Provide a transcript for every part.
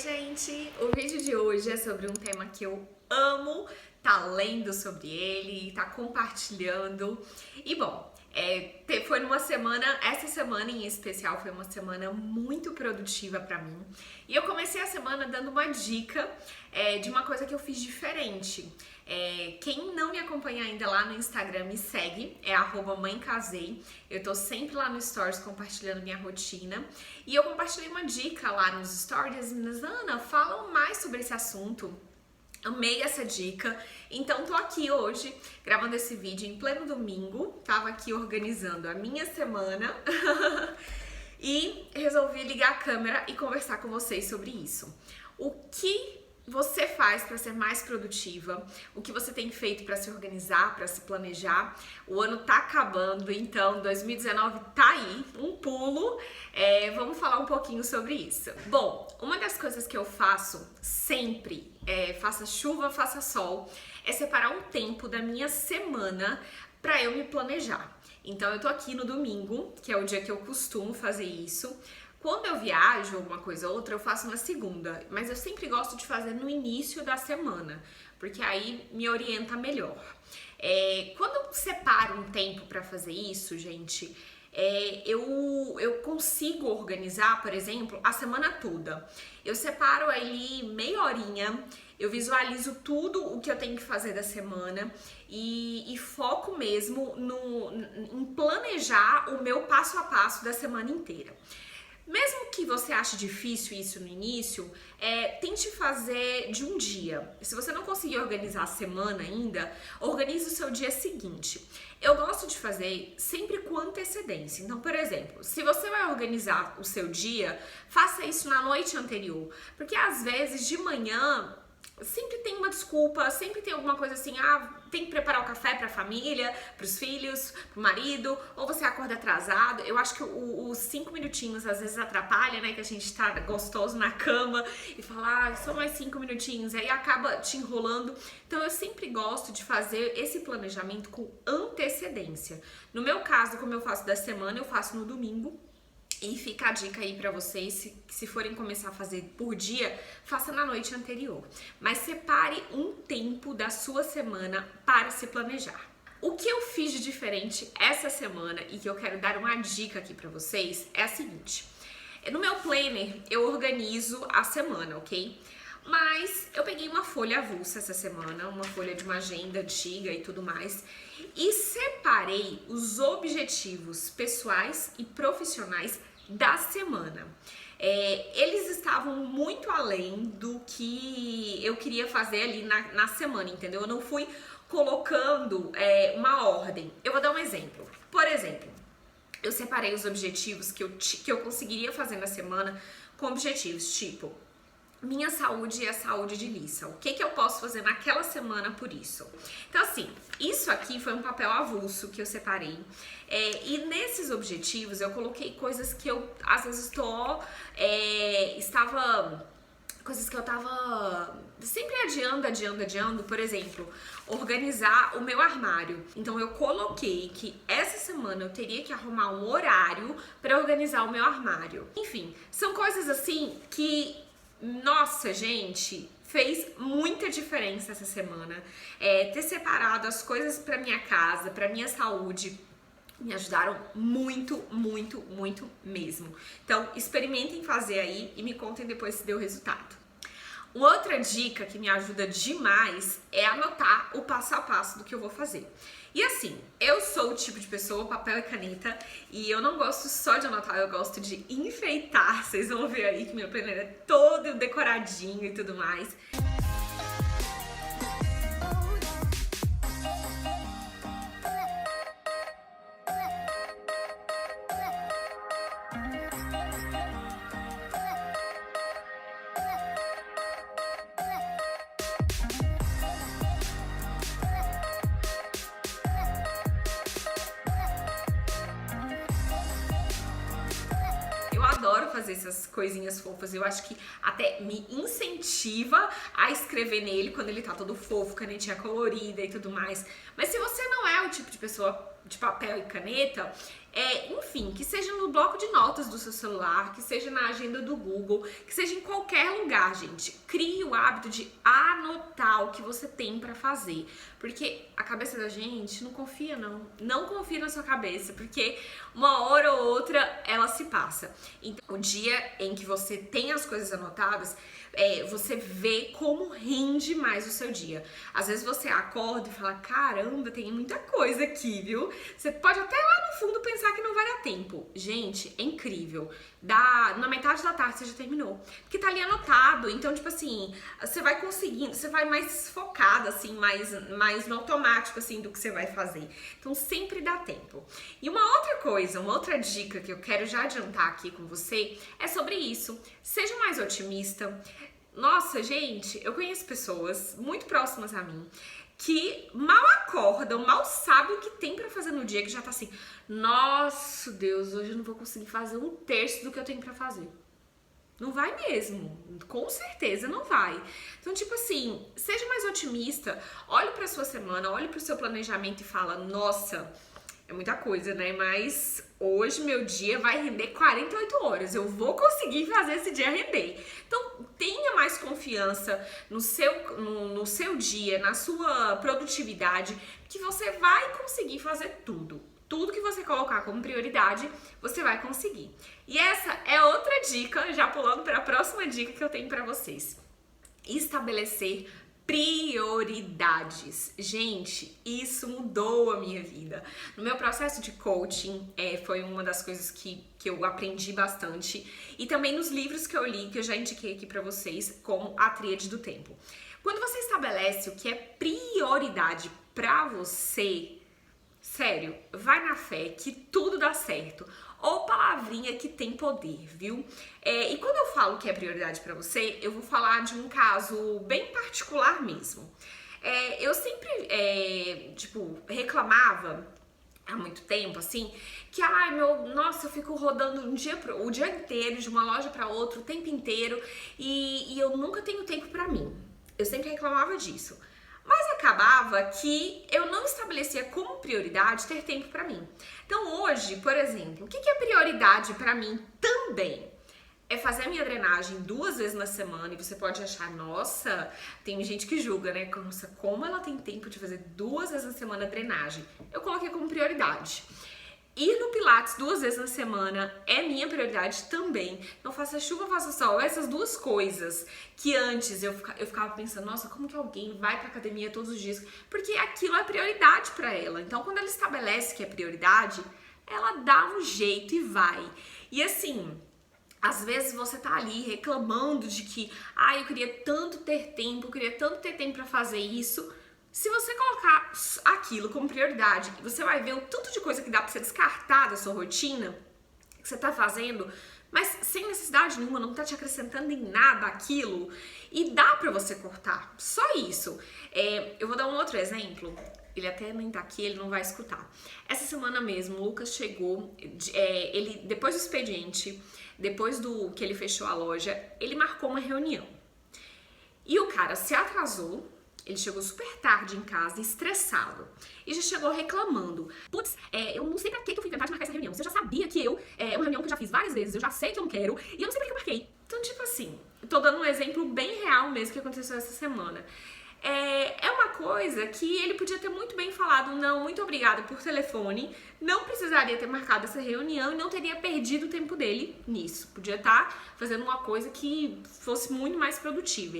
gente! O vídeo de hoje é sobre um tema que eu amo, tá lendo sobre ele, tá compartilhando. E bom, foi numa semana, essa semana em especial foi uma semana muito produtiva pra mim. E eu comecei a semana dando uma dica de uma coisa que eu fiz diferente. Quem não me acompanha ainda lá no Instagram, me segue, é @mãecasei. Eu tô sempre lá no Stories compartilhando minha rotina. E eu compartilhei uma dica lá nos Stories, as meninas, Ana, falam mais sobre esse assunto. Amei essa dica, então tô aqui hoje gravando esse vídeo em pleno domingo, tava aqui organizando a minha semana e resolvi ligar a câmera e conversar com vocês sobre isso. O que você faz para ser mais produtiva? O que você tem feito para se organizar, para se planejar? O ano tá acabando, então 2019 tá aí, um pulo. Vamos falar um pouquinho sobre isso. Bom, uma das coisas que eu faço sempre, faça chuva, faça sol, é separar um tempo da minha semana para eu me planejar. Então eu tô aqui no domingo, que é o dia que eu costumo fazer isso. Quando eu viajo, alguma coisa ou outra, eu faço na segunda, mas eu sempre gosto de fazer no início da semana, porque aí me orienta melhor. Quando eu separo um tempo para fazer isso, gente, eu consigo organizar, por exemplo, a semana toda. Eu separo ali meia horinha, eu visualizo tudo o que eu tenho que fazer da semana e foco mesmo em planejar o meu passo a passo da semana inteira. Mesmo que você ache difícil isso no início, tente fazer de um dia. Se você não conseguir organizar a semana ainda, organize o seu dia seguinte. Eu gosto de fazer sempre com antecedência. Então, por exemplo, se você vai organizar o seu dia, faça isso na noite anterior. Porque às vezes de manhã sempre tem uma desculpa, sempre tem alguma coisa assim, tem que preparar o café pra família, pros filhos, pro marido, ou você acorda atrasado. Eu acho que os 5 minutinhos às vezes atrapalha, né, que a gente tá gostoso na cama e fala, só mais 5 minutinhos, aí acaba te enrolando. Então eu sempre gosto de fazer esse planejamento com antecedência. No meu caso, como eu faço da semana, eu faço no domingo. E fica a dica aí pra vocês, se forem começar a fazer por dia, faça na noite anterior. Mas separe um tempo da sua semana para se planejar. O que eu fiz de diferente essa semana e que eu quero dar uma dica aqui pra vocês é a seguinte. No meu planner, eu organizo a semana, ok? Mas eu peguei uma folha avulsa essa semana, uma folha de uma agenda antiga e tudo mais, e separei os objetivos pessoais e profissionais da semana. Eles estavam muito além do que eu queria fazer ali na semana, entendeu? Eu não fui colocando uma ordem. Eu vou dar um exemplo. Por exemplo, eu separei os objetivos que eu conseguiria fazer na semana com objetivos tipo minha saúde e a saúde de Lissa. O que eu posso fazer naquela semana por isso? Então, assim, isso aqui foi um papel avulso que eu separei. E nesses objetivos eu coloquei coisas que eu, às vezes, coisas que eu tava sempre adiando. Por exemplo, organizar o meu armário. Então, eu coloquei que essa semana eu teria que arrumar um horário para organizar o meu armário. Enfim, são coisas assim que... Nossa, gente, fez muita diferença essa semana. Ter separado as coisas pra minha casa, pra minha saúde, me ajudaram muito, muito, muito mesmo. Então, experimentem fazer aí e me contem depois se deu resultado. Uma outra dica que me ajuda demais é anotar o passo a passo do que eu vou fazer. E assim, eu sou o tipo de pessoa, papel e caneta, e eu não gosto só de anotar, eu gosto de enfeitar. Vocês vão ver aí que meu planner é todo decoradinho e tudo mais. Eu adoro fazer essas coisinhas fofas, eu acho que até me incentiva a escrever nele quando ele tá todo fofo, canetinha colorida e tudo mais. Mas se você não é o tipo de pessoa de papel e caneta, enfim, que seja no bloco de notas do seu celular, que seja na agenda do Google, que seja em qualquer lugar, gente. Crie o hábito de anotar o que você tem pra fazer, porque a cabeça da gente não confia não confia na sua cabeça, porque uma hora ou outra ela se passa. Então, o dia em que você tem as coisas anotadas, você vê como rende mais o seu dia. Às vezes você acorda e fala, caramba, tem muita coisa aqui, viu? Você pode até lá no fundo pensar que não vai dar tempo. Gente, é incrível. Na metade da tarde você já terminou. Porque tá ali anotado. Então, tipo assim, você vai conseguindo, você vai mais focada, assim, mais no automático, assim, do que você vai fazer. Então, sempre dá tempo. E uma outra coisa, uma outra dica que eu quero já adiantar aqui com você é sobre isso. Seja mais otimista. Nossa, gente, eu conheço pessoas muito próximas a mim que mal acordam, mal sabem o que tem pra fazer no dia, que já tá assim, nossa, Deus, hoje eu não vou conseguir fazer um terço do que eu tenho pra fazer. Não vai mesmo, com certeza não vai. Então, tipo assim, seja mais otimista, olhe pra sua semana, olhe pro seu planejamento e fala, nossa, é muita coisa, né? Mas hoje meu dia vai render 48 horas. Eu vou conseguir fazer esse dia render. Então, tenha mais confiança no seu dia, na sua produtividade, que você vai conseguir fazer tudo. Tudo que você colocar como prioridade, você vai conseguir. E essa é outra dica, já pulando para a próxima dica que eu tenho para vocês. Estabelecer prioridades. Gente, isso mudou a minha vida. No meu processo de coaching, foi uma das coisas que eu aprendi bastante. E também nos livros que eu li, que eu já indiquei aqui pra vocês, como A Tríade do Tempo. Quando você estabelece o que é prioridade pra você, sério, vai na fé que tudo dá certo. Ou palavrinha que tem poder, viu? E quando eu falo que é prioridade pra você, eu vou falar de um caso bem particular mesmo. Eu sempre, reclamava há muito tempo, assim, que, nossa, eu fico rodando o dia inteiro, de uma loja pra outra, o tempo inteiro, e eu nunca tenho tempo pra mim. Eu sempre reclamava disso. Mas acabava que eu não estabelecia como prioridade ter tempo pra mim. Então hoje, por exemplo, o que é prioridade pra mim também? É fazer a minha drenagem 2 vezes na semana. E você pode achar, nossa, tem gente que julga, né? Nossa, como ela tem tempo de fazer 2 vezes na semana a drenagem? Eu coloquei como prioridade. Ir no Pilates 2 vezes na semana é minha prioridade também. Não faça chuva, faça sol. Essas duas coisas que antes eu ficava pensando, nossa, como que alguém vai pra academia todos os dias? Porque aquilo é prioridade pra ela. Então, quando ela estabelece que é prioridade, ela dá um jeito e vai. E assim, às vezes você tá ali reclamando de que, eu queria tanto ter tempo, eu queria tanto ter tempo pra fazer isso. Se você colocar aquilo como prioridade, você vai ver o tanto de coisa que dá pra você descartar da sua rotina, que você tá fazendo, mas sem necessidade nenhuma, não tá te acrescentando em nada aquilo, e dá pra você cortar, só isso. Eu vou dar um outro exemplo, ele até nem tá aqui, ele não vai escutar. Essa semana mesmo, o Lucas chegou, ele depois do expediente, depois do que ele fechou a loja, ele marcou uma reunião. E o cara se atrasou. Ele chegou super tarde em casa, estressado. E já chegou reclamando. Putz, eu não sei pra que eu fui inventar de marcar essa reunião. Você já sabia que é uma reunião que eu já fiz várias vezes, eu já sei que eu não quero, e eu não sei pra que eu marquei. Então, tipo assim, tô dando um exemplo bem real mesmo que aconteceu essa semana. É uma coisa que ele podia ter muito bem falado, não, muito obrigada por telefone, não precisaria ter marcado essa reunião e não teria perdido o tempo dele nisso. Podia estar fazendo uma coisa que fosse muito mais produtiva.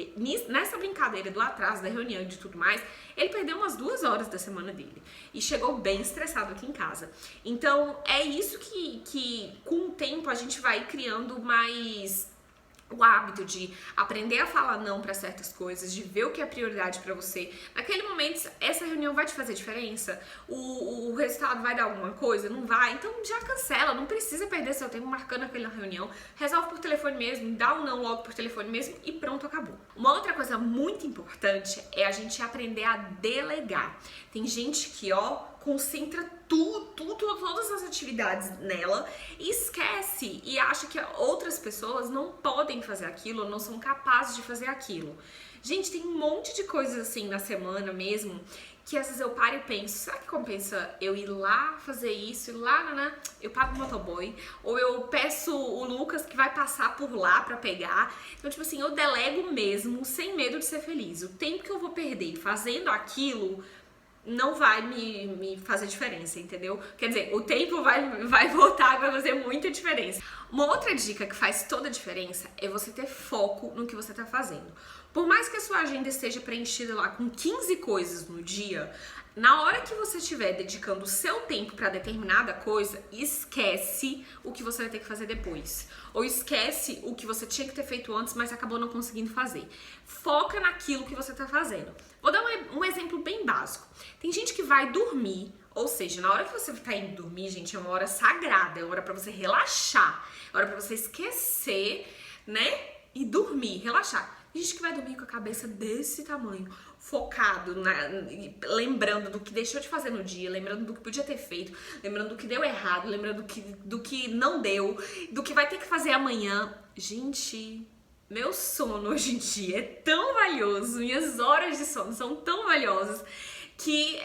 Nessa brincadeira do atraso da reunião e de tudo mais, ele perdeu umas 2 horas da semana dele e chegou bem estressado aqui em casa. Então, é isso que com o tempo a gente vai criando mais o hábito de aprender a falar não para certas coisas, de ver o que é prioridade para você. Naquele momento, essa reunião vai te fazer diferença? O resultado vai dar alguma coisa? Não vai? Então já cancela, não precisa perder seu tempo marcando aquela reunião. Resolve por telefone mesmo, dá um não logo por telefone mesmo e pronto, acabou. Uma outra coisa muito importante é a gente aprender a delegar. Tem gente que, concentra todas as atividades nela e esquece e acha que outras pessoas não podem fazer aquilo, não são capazes de fazer aquilo. Gente, tem um monte de coisas assim na semana mesmo que às vezes eu paro e penso, será que compensa eu ir lá fazer isso, ir lá, né? Eu pago o motoboy, ou eu peço o Lucas que vai passar por lá pra pegar. Então, tipo assim, eu delego mesmo, sem medo de ser feliz. O tempo que eu vou perder fazendo aquilo não vai me fazer diferença, entendeu? Quer dizer, o tempo vai voltar e vai fazer muita diferença. Uma outra dica que faz toda a diferença é você ter foco no que você tá fazendo. Por mais que a sua agenda esteja preenchida lá com 15 coisas no dia, na hora que você estiver dedicando o seu tempo para determinada coisa, esquece o que você vai ter que fazer depois. Ou esquece o que você tinha que ter feito antes, mas acabou não conseguindo fazer. Foca naquilo que você tá fazendo. Vou dar um exemplo bem básico. Tem gente que vai dormir, ou seja, na hora que você tá indo dormir, gente, é uma hora sagrada, é uma hora pra você relaxar, é uma hora pra você esquecer, né? E dormir, relaxar. Tem gente que vai dormir com a cabeça desse tamanho, focado, lembrando do que deixou de fazer no dia, lembrando do que podia ter feito, lembrando do que deu errado, lembrando do que não deu, do que vai ter que fazer amanhã. Gente, meu sono hoje em dia é tão valioso, minhas horas de sono são tão valiosas que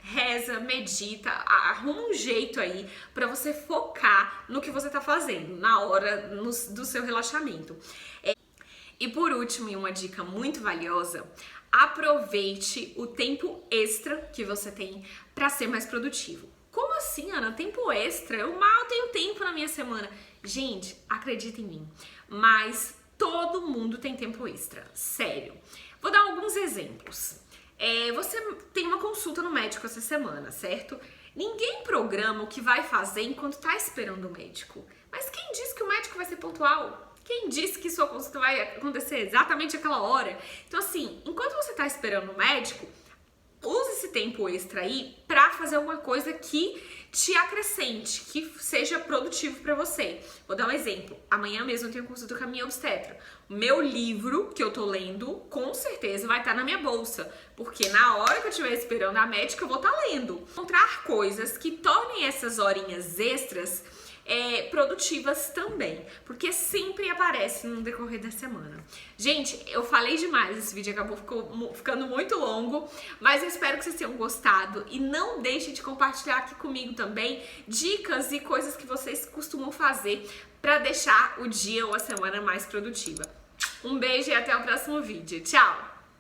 reza, medita, arruma um jeito aí pra você focar no que você tá fazendo na hora do seu relaxamento. E por último, e uma dica muito valiosa, aproveite o tempo extra que você tem para ser mais produtivo. Como assim, Ana? Tempo extra? Eu mal tenho tempo na minha semana. Gente, acredita em mim, mas todo mundo tem tempo extra, sério. Vou dar alguns exemplos. Você tem uma consulta no médico essa semana, certo? Ninguém programa o que vai fazer enquanto tá esperando o médico. Mas quem disse que o médico vai ser pontual? Quem disse que sua consulta vai acontecer exatamente aquela hora? Então, assim, enquanto você tá esperando o médico, use esse tempo extra aí pra fazer alguma coisa que te acrescente, que seja produtivo pra você. Vou dar um exemplo. Amanhã mesmo eu tenho consulta com a minha obstetra. O meu livro que eu tô lendo, com certeza vai estar na minha bolsa, porque na hora que eu estiver esperando a médica, eu vou estar lendo. Encontrar coisas que tornem essas horinhas extras produtivas também, porque sempre aparece no decorrer da semana. Gente, eu falei demais, esse vídeo acabou ficando muito longo, mas eu espero que vocês tenham gostado e não deixem de compartilhar aqui comigo também dicas e coisas que vocês costumam fazer para deixar o dia ou a semana mais produtiva. Um beijo e até o próximo vídeo. Tchau!